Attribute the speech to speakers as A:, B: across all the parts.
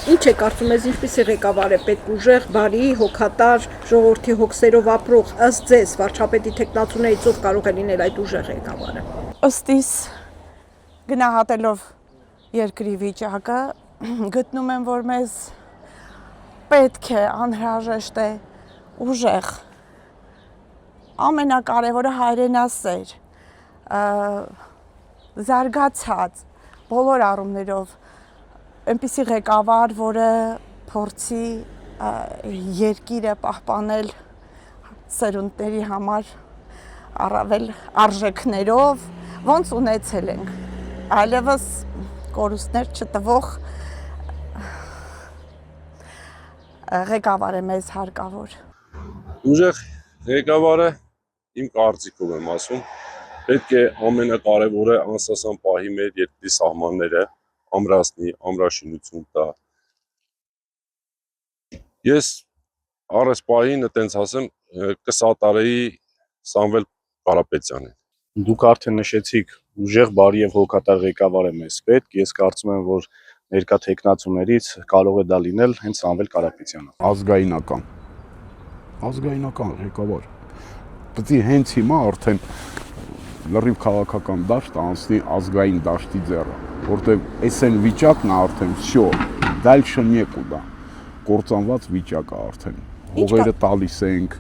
A: Ինչ է կարծում ես, ինչպիսի ղեկավար է պետք ուժեղ, բարի, հոգատար, ժողովրդի հոգսերով ապրող, ըստ ձեզ վարչապետի թեկնածուներից ով կարող է լինել այդ ուժեղ ղեկավարը։
B: Ըստ իս գնահատելով երկրի վիճակը, գտնում եմ, որ մեզ պետք է, անհրաժեշտ է ուժեղ, ամենակարևորը հայրենասեր, զարգացած բոլոր առումներով այնպիսի ղեկավար, որը փորձի երկիրը պահպանել սերունդների համար առավել արժեքներով, ոնց ունեցել ենք, այլևս կորուստներ չտվող ղեկավար է մեզ հարկավոր։
C: Ուժեղ ղեկավարը իմ կարծիքով եմ ասում, պետք է ամենակարևորը անսասան պահի մեր երկրի սահմանները ամրացնի, ամրաշինություն տա։ Ես առես պահին այտենց ասեմ, կսատարեի Սամվել Կարապետյանին։
D: Դուք արդեն նշեցիք, ուժեղ, բարի եւ հոգատար ղեկավար է մեզ պետք։ Ես կարծում եմ, որ ներկա տեխնացուներից կարող է դա լինել հենց Սամվել Կարապետյանը։
E: Ազգայնական ղեկավար։ Պետք է հենց հիմա արդեն լրիվ քաղաքական դաշտ անցնի ազգային դաշտի ձեռը, որտեղ այս այն վիճակն է արդեն всё, դальше некуда, կործանված վիճակ է արդեն։ Հողերը տալիս ենք,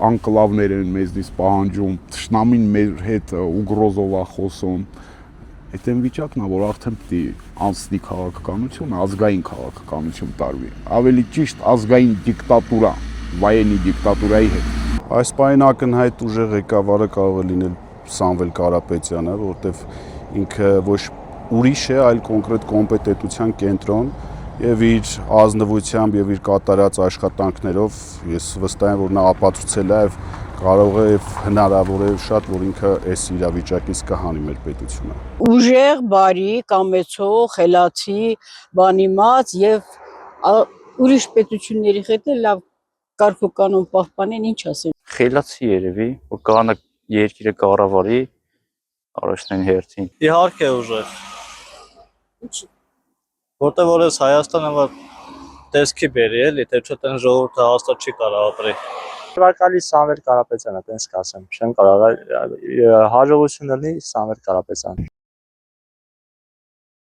E: անկլավներ են մեզնից պահանջում, թշնամին մեր հետ ուգրոզով է խոսում։ Այդ այն վիճակն է, որ արդեն պետք է անցնի քաղաքականությունը, ազգային քաղաքականություն տարվի։ Ավելի ճիշտ ազգային դիկտատուրա, վայենի դիկտատուրայի հետ։
D: Այս պահին ակնհայտ ուժեղ ղեկավարը կարող է լինել Սամվել Կարապետյանը, որտեվ ինքը ոչ ուրիշ է, այլ կոնկրետ կոմպետենտության կենտրոն եւ իր ազնվությամբ եւ իր կատարած աշխատանքներով ես վստահ եմ, որ նա ապացուցել է եւ կարող է եւ հնարավոր է շատ, որ ինքը այս իրավիճակից կհանի մեր պետությունը։
F: Ուժեղ, բարի, կամեցող, խելացի, բանիմաց եւ ուրիշ պետությունների հետ լավ կարգ ու կանոն պահպանեն, ինչ ասեմ։
G: Խելացի երևի, որ կանա երկիրը կառավարի առաջնային հերթին։
H: Իհարկե ուժեղ։ Որտեղ որ ես Հայաստանը տեսքի բերի էլի, թե չէ տեն ժողովուրդը հաստատ չի կարող ապրի։
D: Շնորհակալի Սամվել Կարապետյանը, տենց կասեմ, չեմ կարող հաջողություն լինի Սամվել Կարապետյանը։